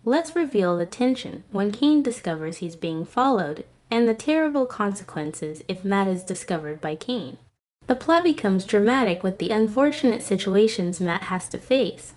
let's reveal the tension when Kane discovers he's being followed, and the terrible consequences if Matt is discovered by Kane. The plot becomes dramatic with the unfortunate situations Matt has to face.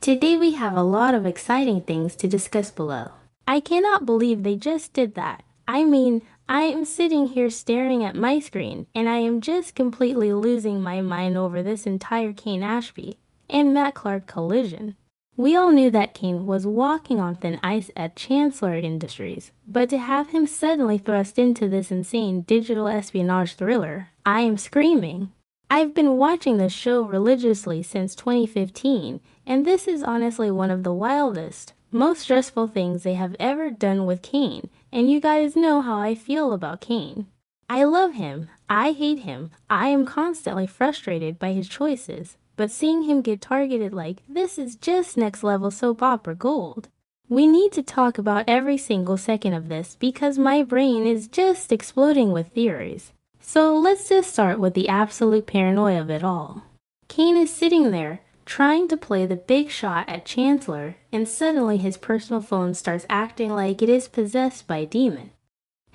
Today we have a lot of exciting things to discuss below. I cannot believe they just did that. I mean, I am sitting here staring at my screen, and I am just completely losing my mind over this entire Kane Ashby and Matt Clark collision. We all knew that Kane was walking on thin ice at Chancellor Industries, but to have him suddenly thrust into this insane digital espionage thriller, I am screaming. I've been watching this show religiously since 2015, and this is honestly one of the wildest, most stressful things they have ever done with Kane, and you guys know how I feel about Kane. I love him, I hate him, I am constantly frustrated by his choices, but seeing him get targeted like this is just next level soap opera gold. We need to talk about every single second of this because my brain is just exploding with theories. So let's just start with the absolute paranoia of it all. Kane is sitting there, trying to play the big shot at Chancellor, and suddenly his personal phone starts acting like it is possessed by a demon.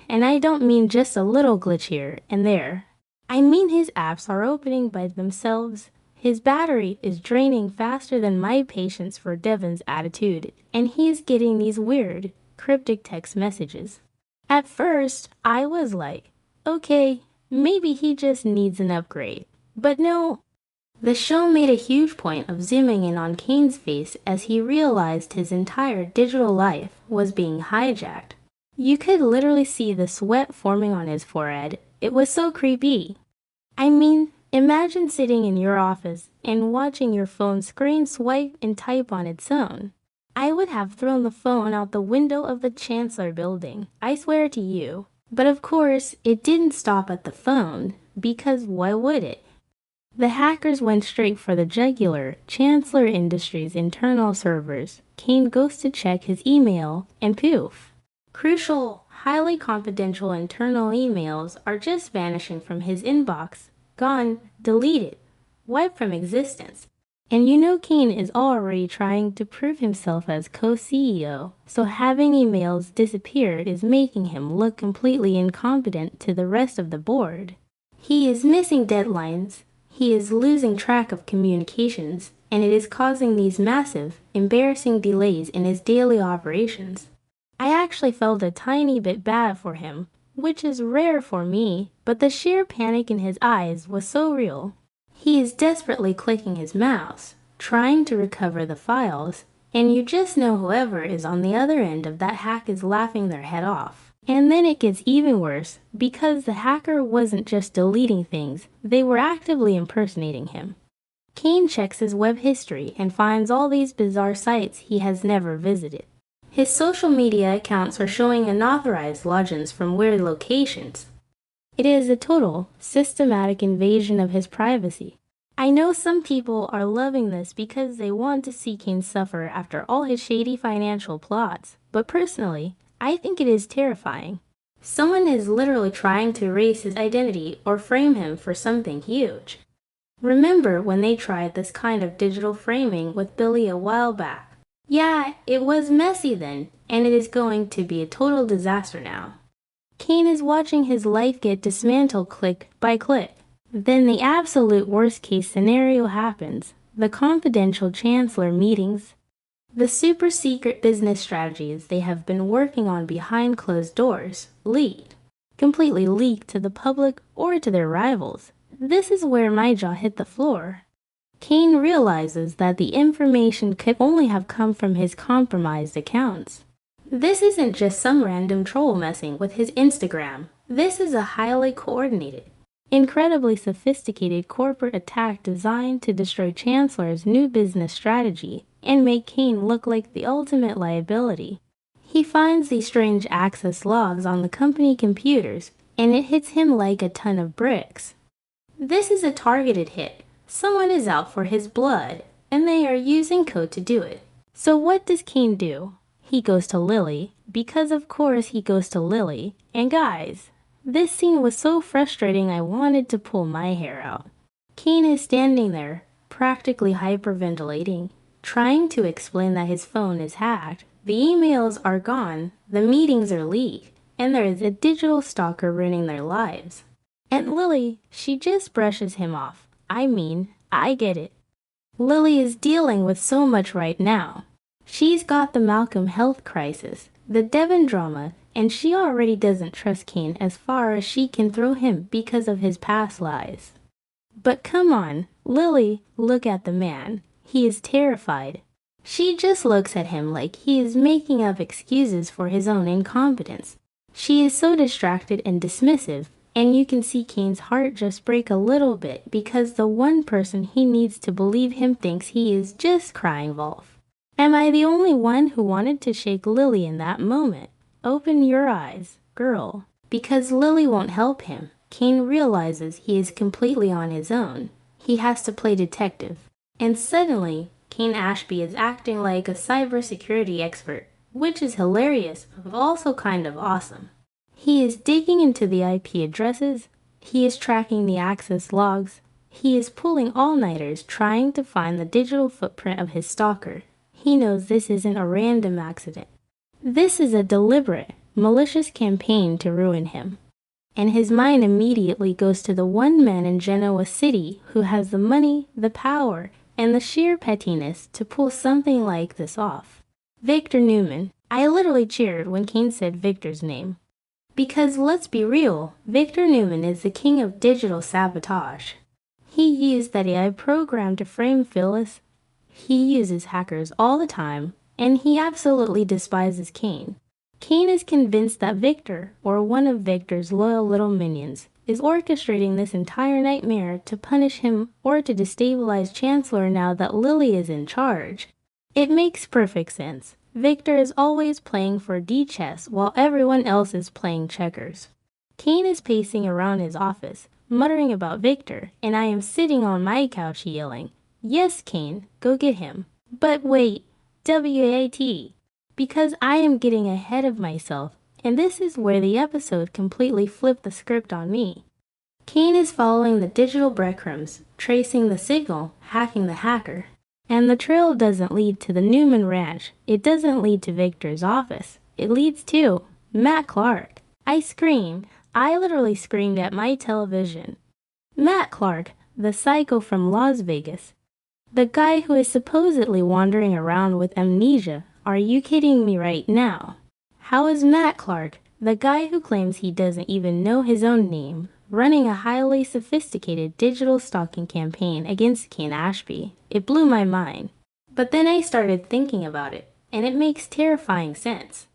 And I don't mean just a little glitch here and there. I mean his apps are opening by themselves, his battery is draining faster than my patience for Devin's attitude, and he's getting these weird, cryptic text messages. At first, I was like, okay, maybe he just needs an upgrade. But no. The show made a huge point of zooming in on Kane's face as he realized his entire digital life was being hijacked. You could literally see the sweat forming on his forehead. It was so creepy. I mean, imagine sitting in your office and watching your phone screen swipe and type on its own. I would have thrown the phone out the window of the Chancellor building, I swear to you. But of course, it didn't stop at the phone, because why would it? The hackers went straight for the jugular, Chancellor Industries' internal servers. Kane goes to check his email, and poof. Crucial, highly confidential internal emails are just vanishing from his inbox. Gone, deleted, wiped from existence. And you know Kane is already trying to prove himself as co-CEO, so having emails disappeared is making him look completely incompetent to the rest of the board. He is missing deadlines, he is losing track of communications, and it is causing these massive, embarrassing delays in his daily operations. I actually felt a tiny bit bad for him, which is rare for me, but the sheer panic in his eyes was so real. He is desperately clicking his mouse, trying to recover the files, and you just know whoever is on the other end of that hack is laughing their head off. And then it gets even worse, because the hacker wasn't just deleting things, they were actively impersonating him. Kane checks his web history and finds all these bizarre sites he has never visited. His social media accounts are showing unauthorized logins from weird locations. It is a total, systematic invasion of his privacy. I know some people are loving this because they want to see Kane suffer after all his shady financial plots, but personally, I think it is terrifying. Someone is literally trying to erase his identity or frame him for something huge. Remember when they tried this kind of digital framing with Billy a while back? Yeah, it was messy then, and it is going to be a total disaster now. Kane is watching his life get dismantled click by click. Then the absolute worst case scenario happens, the confidential Chancellor meetings. The super secret business strategies they have been working on behind closed doors, leaked. Completely leaked to the public or to their rivals. This is where my jaw hit the floor. Kane realizes that the information could only have come from his compromised accounts. This isn't just some random troll messing with his Instagram. This is a highly coordinated, incredibly sophisticated corporate attack designed to destroy Chancellor's new business strategy and make Kane look like the ultimate liability. He finds these strange access logs on the company computers, and it hits him like a ton of bricks. This is a targeted hit. Someone is out for his blood, and they are using code to do it. So what does Kane do? He goes to Lily, because of course he goes to Lily, and guys, this scene was so frustrating I wanted to pull my hair out. Kane is standing there, practically hyperventilating, trying to explain that his phone is hacked, The emails are gone, the meetings are leaked, and there is a digital stalker ruining their lives. And Lily, she just brushes him off. I mean, I get it. Lily is dealing with so much right now. She's got the Malcolm health crisis, the Devon drama, and she already doesn't trust Kane as far as she can throw him because of his past lies. But come on, Lily, look at the man. He is terrified. She just looks at him like he is making up excuses for his own incompetence. She is so distracted and dismissive, and you can see Kane's heart just break a little bit because the one person he needs to believe him thinks he is just crying wolf. Am I the only one who wanted to shake Lily in that moment? Open your eyes, girl. Because Lily won't help him, Kane realizes he is completely on his own. He has to play detective. And suddenly, Kane Ashby is acting like a cybersecurity expert, which is hilarious, but also kind of awesome. He is digging into the IP addresses, he is tracking the access logs, he is pulling all-nighters trying to find the digital footprint of his stalker. He knows this isn't a random accident. This is a deliberate, malicious campaign to ruin him. And his mind immediately goes to the one man in Genoa City who has the money, the power, and the sheer pettiness to pull something like this off. Victor Newman. I literally cheered when Kane said Victor's name. Because let's be real, Victor Newman is the king of digital sabotage. He used that AI program to frame Phyllis. He uses hackers all the time, and he absolutely despises Kane. Kane is convinced that Victor, or one of Victor's loyal little minions, is orchestrating this entire nightmare to punish him or to destabilize Chancellor now that Lily is in charge. It makes perfect sense. Victor is always playing 4D chess while everyone else is playing checkers. Kane is pacing around his office, muttering about Victor, and I am sitting on my couch yelling, "Yes, Kane, go get him." But wait, WAT. Because I am getting ahead of myself, and this is where the episode completely flipped the script on me. Kane is following the digital breadcrumbs, tracing the signal, hacking the hacker. And the trail doesn't lead to the Newman ranch. It doesn't lead to Victor's office. It leads to Matt Clark. I screamed. I literally screamed at my television. Matt Clark, the psycho from Las Vegas. The guy who is supposedly wandering around with amnesia. Are you kidding me right now? How is Matt Clark, the guy who claims he doesn't even know his own name, running a highly sophisticated digital stalking campaign against Kane Ashby? It blew my mind. But then I started thinking about it, and it makes terrifying sense.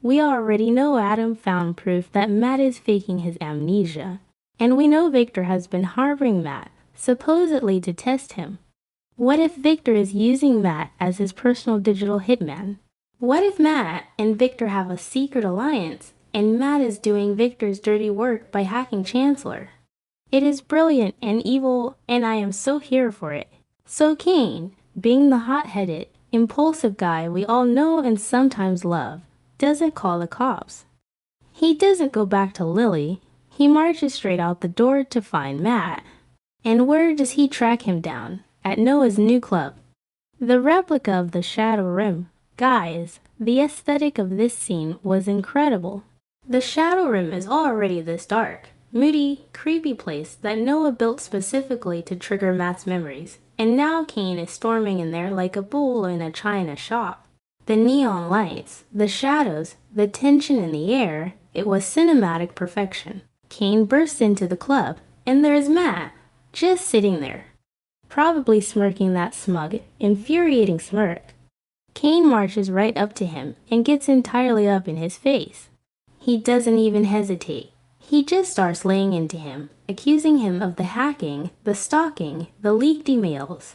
We already know Adam found proof that Matt is faking his amnesia, and we know Victor has been harboring Matt, supposedly to test him. What if Victor is using Matt as his personal digital hitman? What if Matt and Victor have a secret alliance, and Matt is doing Victor's dirty work by hacking Chancellor? It is brilliant and evil, and I am so here for it. So Kane, being the hot-headed, impulsive guy we all know and sometimes love, doesn't call the cops. He doesn't go back to Lily. He marches straight out the door to find Matt. And where does he track him down? At Noah's new club. The replica of the Shadow Rim. Guys, the aesthetic of this scene was incredible. The Shadow Rim is already this dark, moody, creepy place that Noah built specifically to trigger Matt's memories. And now Kane is storming in there like a bull in a china shop. The neon lights, the shadows, the tension in the air, it was cinematic perfection. Kane bursts into the club, and there's Matt, just sitting there, probably smirking that smug, infuriating smirk. Kane marches right up to him and gets entirely up in his face. He doesn't even hesitate. He just starts laying into him, accusing him of the hacking, the stalking, the leaked emails.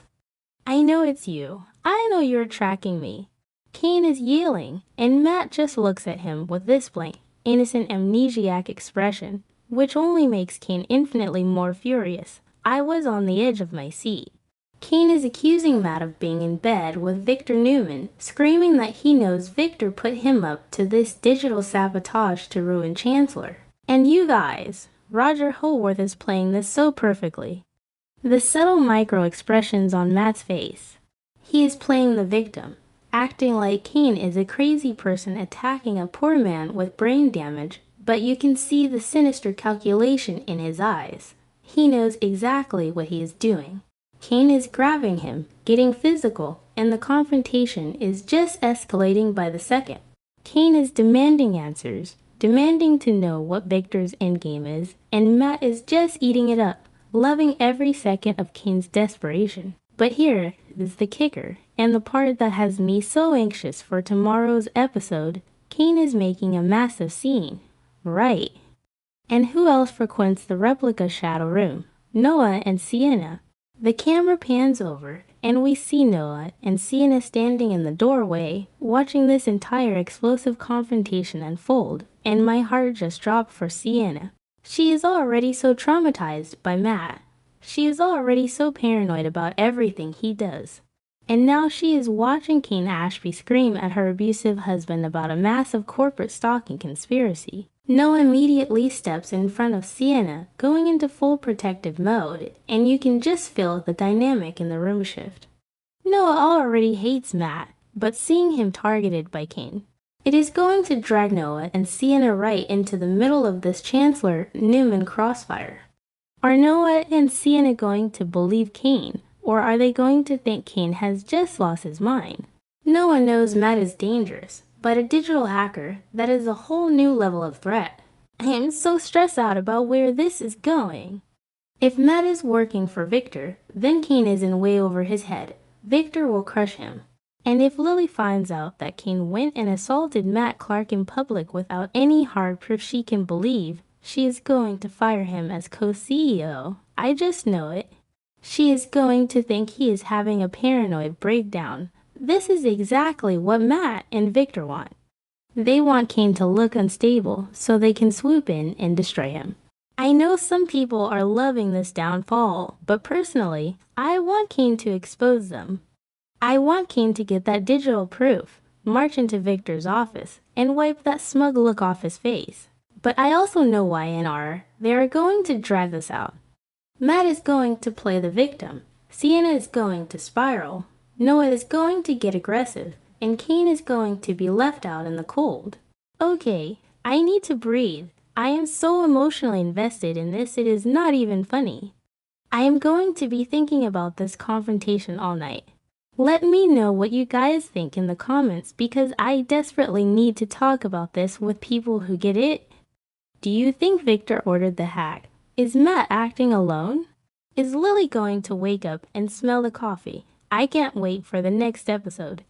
I know it's you. I know you're tracking me. Kane is yelling, and Matt just looks at him with this blank, innocent amnesiac expression, which only makes Kane infinitely more furious. I was on the edge of my seat. Kane is accusing Matt of being in bed with Victor Newman, screaming that he knows Victor put him up to this digital sabotage to ruin Chancellor. And you guys, Roger Howarth is playing this so perfectly. The subtle micro expressions on Matt's face. He is playing the victim. acting like Kane is a crazy person attacking a poor man with brain damage, but you can see the sinister calculation in his eyes. He knows exactly what he is doing. Kane is grabbing him, getting physical, and the confrontation is just escalating by the second. Kane is demanding answers, demanding to know what Victor's endgame is, and Matt is just eating it up, loving every second of Kane's desperation. But here is the kicker, and the part that has me so anxious for tomorrow's episode. Kane is making a massive scene. Right. And who else frequents the replica shadow room? Noah and Sienna. The camera pans over, and we see Noah and Sienna standing in the doorway, watching this entire explosive confrontation unfold, and my heart just dropped for Sienna. She is already so traumatized by Matt. She is already so paranoid about everything he does. And now she is watching Kane Ashby scream at her abusive husband about a massive corporate stalking conspiracy. Noah immediately steps in front of Sienna, going into full protective mode, and you can just feel the dynamic in the room shift. Noah already hates Matt, but seeing him targeted by Kane, it is going to drag Noah and Sienna right into the middle of this Chancellor Newman crossfire. Are Noah and Sienna going to believe Kane, or are they going to think Kane has just lost his mind? Noah knows Matt is dangerous, but a digital hacker, that is a whole new level of threat. I am so stressed out about where this is going. If Matt is working for Victor, then Kane is in way over his head. Victor will crush him. And if Lily finds out that Kane went and assaulted Matt Clark in public without any hard proof she can believe, she is going to fire him as co-CEO. I just know it. She is going to think he is having a paranoid breakdown. This is exactly what Matt and Victor want. They want Kane to look unstable so they can swoop in and destroy him. I know some people are loving this downfall, but personally, I want Kane to expose them. I want Kane to get that digital proof, march into Victor's office, and wipe that smug look off his face. But I also know why in R, they are going to drag this out. Matt is going to play the victim. Sienna is going to spiral. Noah is going to get aggressive, and Kane is going to be left out in the cold. Okay, I need to breathe. I am so emotionally invested in this it is not even funny. I am going to be thinking about this confrontation all night. Let me know what you guys think in the comments because I desperately need to talk about this with people who get it. Do you think Victor ordered the hack? Is Matt acting alone? Is Lily going to wake up and smell the coffee? I can't wait for the next episode.